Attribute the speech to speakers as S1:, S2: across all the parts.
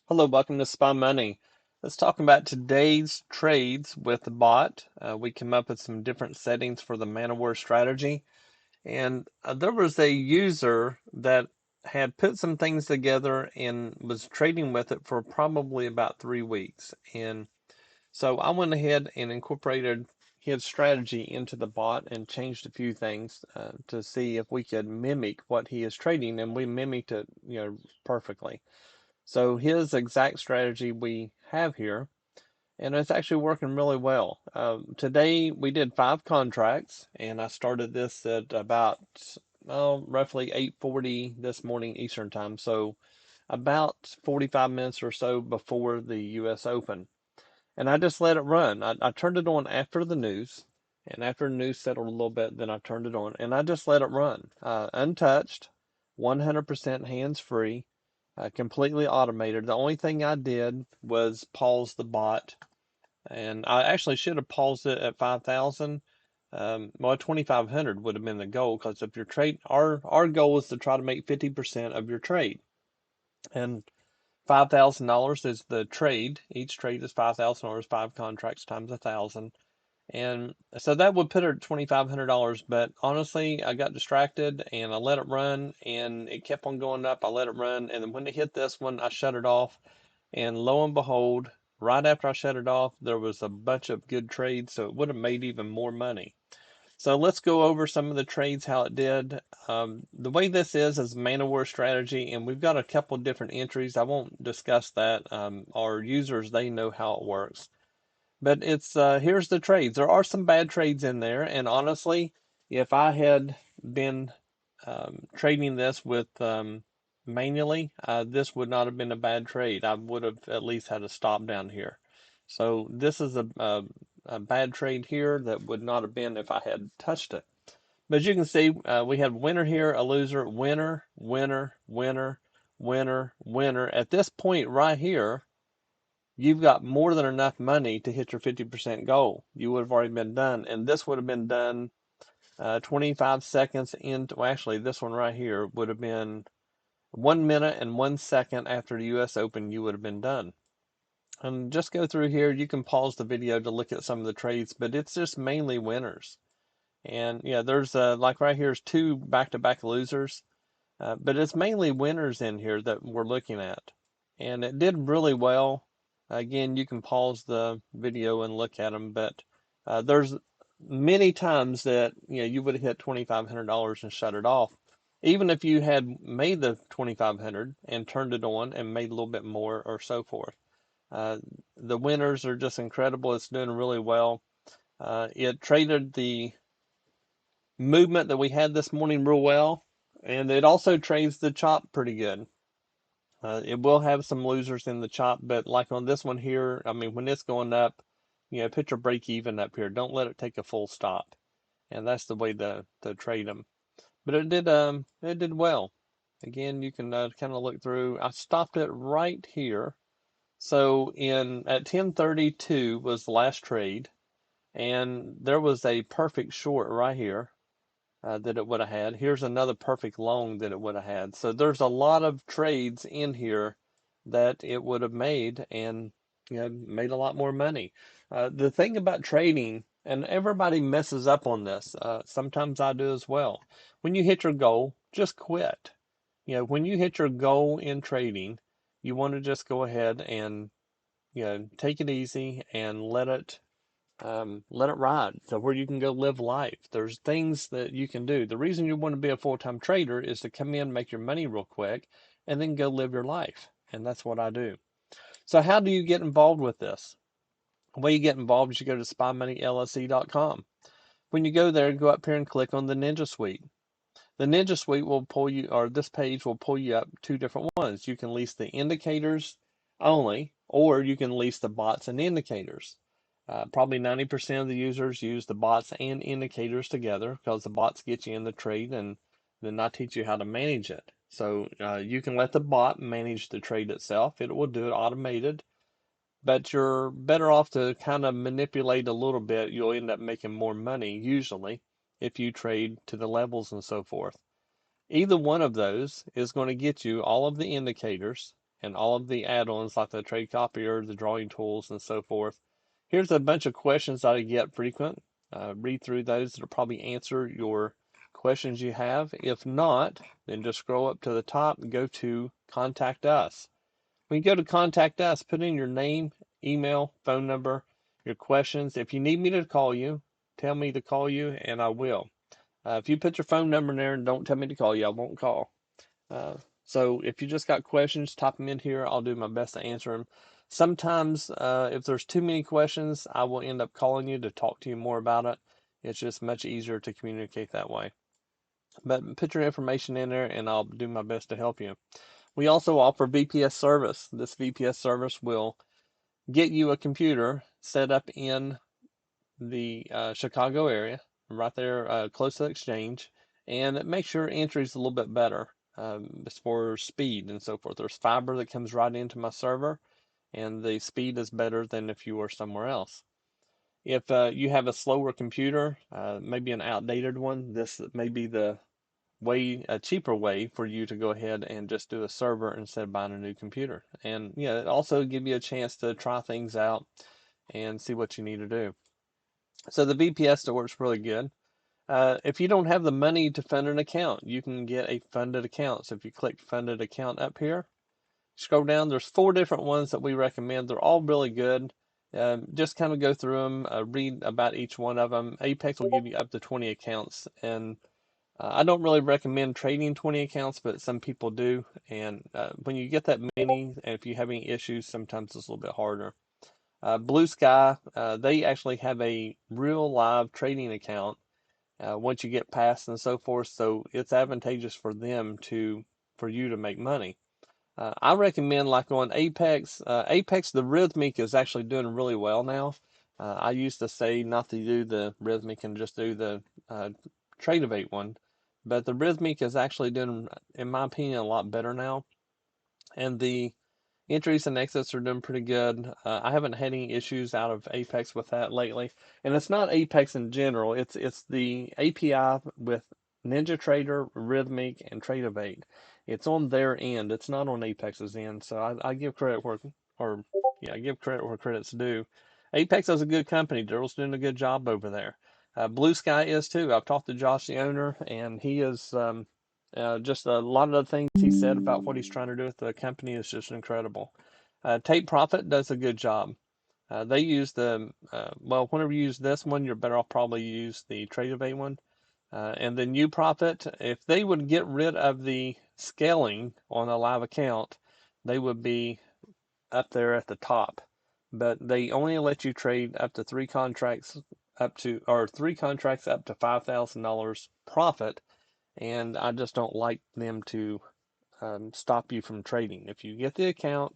S1: Hello, welcome to Spy Money. Let's talk about today's trades with the bot. We came up with some different settings for the Manowar strategy, and there was a user that had put some things together and was trading with it for probably about 3 weeks. And so I went ahead and incorporated his strategy into the bot and changed a few things to see if we could mimic what he is trading, and we mimicked it, perfectly. So his exact strategy we have here, and it's actually working really well. Today we did 5 contracts, and I started this at about roughly 8:40 this morning Eastern time, so about 45 minutes or so before the U.S. Open. And I just let it run. I turned it on after the news, and after the news settled a little bit, then I turned it on, and I just let it run, untouched, 100% hands-free, completely automated. The only thing I did was pause the bot, and I actually should have paused it at 5,000. Well, 2,500 would have been the goal because if your trade, our goal is to try to make 50% of your trade, and $5,000 is the trade. Each trade is $5,000, 5 contracts times 1,000. And so that would put her at $2,500. But honestly, I got distracted and I let it run and it kept on going up. I let it run. And then when it hit this one, I shut it off. And lo and behold, right after I shut it off, there was a bunch of good trades. So it would have made even more money. So let's go over some of the trades, how it did. The way this is Manowar strategy, and we've got a couple different entries. I won't discuss that. Our users, they know how it works. But it's here's the trades. There are some bad trades in there, and honestly, if I had been trading this with manually, this would not have been a bad trade. I would have at least had a stop down here. So this is a bad trade here that would not have been if I had touched it. But as you can see, we have winner here, a loser, winner, winner, winner, winner, winner. At this point right here, you've got more than enough money to hit your 50% goal. You would have already been done. And this would have been done 25 seconds into, well, actually, this one right here would have been 1 minute and 1 second after the US Open, you would have been done. And just go through here. You can pause the video to look at some of the trades, but it's just mainly winners. And yeah, there's like right here's 2 back-to-back losers, but it's mainly winners in here that we're looking at. And it did really well. Again, you can pause the video and look at them, but there's many times that you would have hit $2,500 and shut it off, even if you had made the 2,500 and turned it on and made a little bit more or so forth. The winners are just incredible. It's doing really well. It traded the movement that we had this morning real well, and it also trades the chop pretty good. It will have some losers in the chop, but like on this one here, I mean, when it's going up, put your break even up here. Don't let it take a full stop, and that's the way to trade them. But it did well. Again, you can kind of look through. I stopped it right here. So in at 10:32 was the last trade, and there was a perfect short right here that it would have had. Here's another perfect long that it would have had. So there's a lot of trades in here that it would have made and made a lot more money. The thing about trading, and everybody messes up on this, sometimes I do as well. When you hit your goal, just quit. When you hit your goal in trading, you want to just go ahead and take it easy and let it ride to where you can go live life. There's things that you can do. The reason you want to be a full-time trader is to come in, make your money real quick, and then go live your life. And that's what I do. So how do you get involved with this? The way you get involved is you go to spymoneyllc.com. When you go there, go up here and click on the Ninja Suite. The Ninja Suite will pull you, or this page will pull you up 2 different ones. You can lease the indicators only, or you can lease the bots and indicators. Probably 90% of the users use the bots and indicators together because the bots get you in the trade and then I teach you how to manage it. So you can let the bot manage the trade itself. It will do it automated, but you're better off to kind of manipulate a little bit. You'll end up making more money usually if you trade to the levels and so forth. Either one of those is going to get you all of the indicators and all of the add-ons like the trade copier, the drawing tools, and so forth. Here's a bunch of questions that I get frequent. Read through those. It'll probably answer your questions you have. If not, then just scroll up to the top and go to Contact Us. When you go to Contact Us, put in your name, email, phone number, your questions. If you need me to call you, tell me to call you, and I will. If you put your phone number in there and don't tell me to call you, I won't call. Uh, so if you just got questions, type them in here. I'll do my best to answer them. Sometimes, if there's too many questions, I will end up calling you to talk to you more about it. It's just much easier to communicate that way. But put your information in there, and I'll do my best to help you. We also offer VPS service. This VPS service will get you a computer set up in the Chicago area, right there close to the exchange, and it makes your entries a little bit better as for speed and so forth. There's fiber that comes right into my server, and the speed is better than if you were somewhere else. If you have a slower computer, maybe an outdated one, this may be a cheaper way for you to go ahead and just do a server instead of buying a new computer. And yeah, it also give you a chance to try things out and see what you need to do. So the VPS store works really good. If you don't have the money to fund an account, you can get a funded account. So if you click funded account up here, scroll down, there's 4 different ones that we recommend. They're all really good. Just kind of go through them, read about each one of them. Apex will give you up to 20 accounts, and I don't really recommend trading 20 accounts, but some people do. And when you get that many, and if you have any issues, sometimes it's a little bit harder. BluSky, they actually have a real live trading account once you get past and so forth. So it's advantageous for them for you to make money. I recommend like on Apex. Apex, the Rhythmic is actually doing really well now. I used to say not to do the Rhythmic and just do the Tradeovate one, but the Rhythmic is actually doing, in my opinion, a lot better now. And the entries and exits are doing pretty good. I haven't had any issues out of Apex with that lately. And it's not Apex in general. It's the API with NinjaTrader, Rhythmic, and Tradeovate. It's on their end. It's not on Apex's end. So I give credit I give credit where credit's due. Apex is a good company. Daryl's doing a good job over there. BluSky is too. I've talked to Josh, the owner, and he is just a lot of the things he said about what he's trying to do with the company is just incredible. Take Profit does a good job. They use whenever you use this one, you're better off probably use the Tradeovate one. And then UProfit, if they would get rid of the scaling on a live account, they would be up there at the top. But they only let you trade up to 3 contracts up to $5,000 profit, and I just don't like them to stop you from trading. If you get the account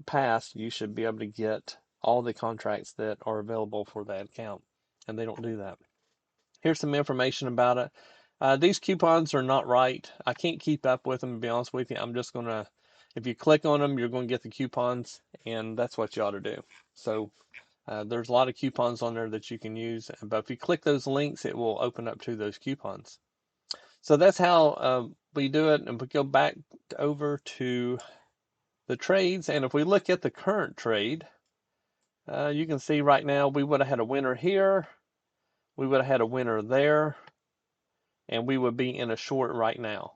S1: passed, you should be able to get all the contracts that are available for that account, and they don't do that. Here's some information about it. These coupons are not right. I can't keep up with them, to be honest with you. I'm just going to, if you click on them, you're going to get the coupons, and that's what you ought to do. So there's a lot of coupons on there that you can use, but if you click those links, it will open up to those coupons. So that's how we do it. And we go back over to the trades, and if we look at the current trade, you can see right now we would have had a winner here, we would have had a winner there, and we would be in a short right now.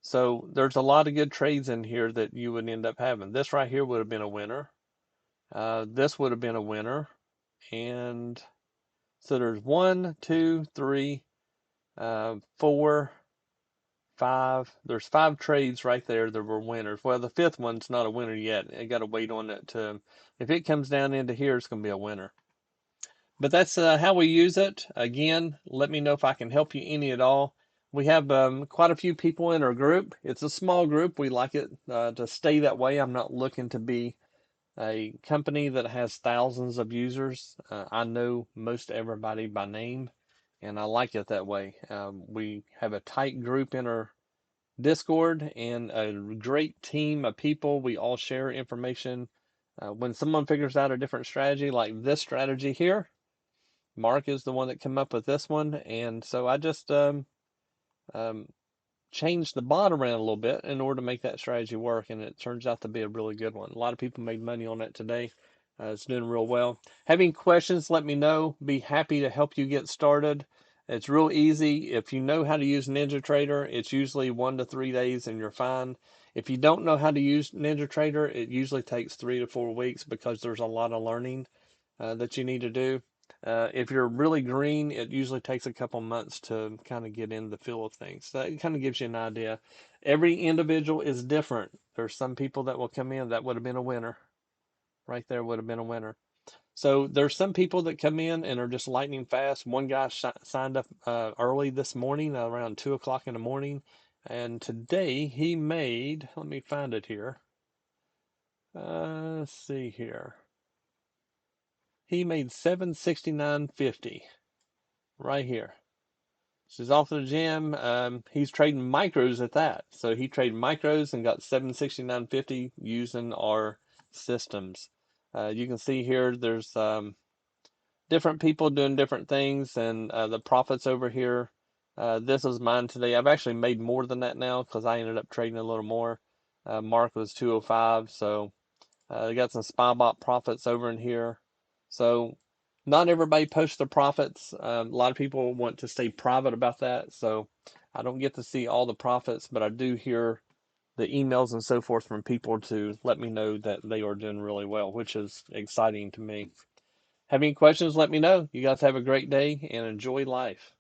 S1: So there's a lot of good trades in here that you would end up having. This right here would have been a winner. This would have been a winner. And so there's 1, 2, 3, 4, 5. There's 5 trades right there that were winners. Well, the 5th one's not a winner yet. I got to wait on it to, if it comes down into here, it's going to be a winner. But that's how we use it. Again, let me know if I can help you any at all. We have quite a few people in our group. It's a small group. We like it to stay that way. I'm not looking to be a company that has thousands of users. I know most everybody by name, and I like it that way. We have a tight group in our Discord and a great team of people. We all share information. When someone figures out a different strategy, like this strategy here, Mark is the one that came up with this one, and so I just changed the bot around a little bit in order to make that strategy work, and it turns out to be a really good one. A lot of people made money on it today. It's doing real well. Having questions, let me know. Be happy to help you get started. It's real easy. If you know how to use NinjaTrader, it's usually 1 to 3 days and you're fine. If you don't know how to use NinjaTrader, it usually takes 3 to 4 weeks because there's a lot of learning that you need to do. If you're really green, it usually takes a couple months to kind of get in the feel of things. So it kind of gives you an idea. Every individual is different. There's some people that will come in that would have been a winner. Right there would have been a winner. So there's some people that come in and are just lightning fast. One guy signed up early this morning, around 2 o'clock in the morning, and today he made. Let me find it here. Let's see here. He made 769.50 right here. This is off the gym. He's trading micros at that. So he traded micros and got 769.50 using our systems. You can see here there's different people doing different things, and the profits over here. This is mine today. I've actually made more than that now because I ended up trading a little more. Mark was 205, so they got some spy bot profits over in here. So not everybody posts their profits. A lot of people want to stay private about that, so I don't get to see all the profits, but I do hear the emails and so forth from people to let me know that they are doing really well, which is exciting to me. Have any questions, let me know. You guys have a great day and enjoy life.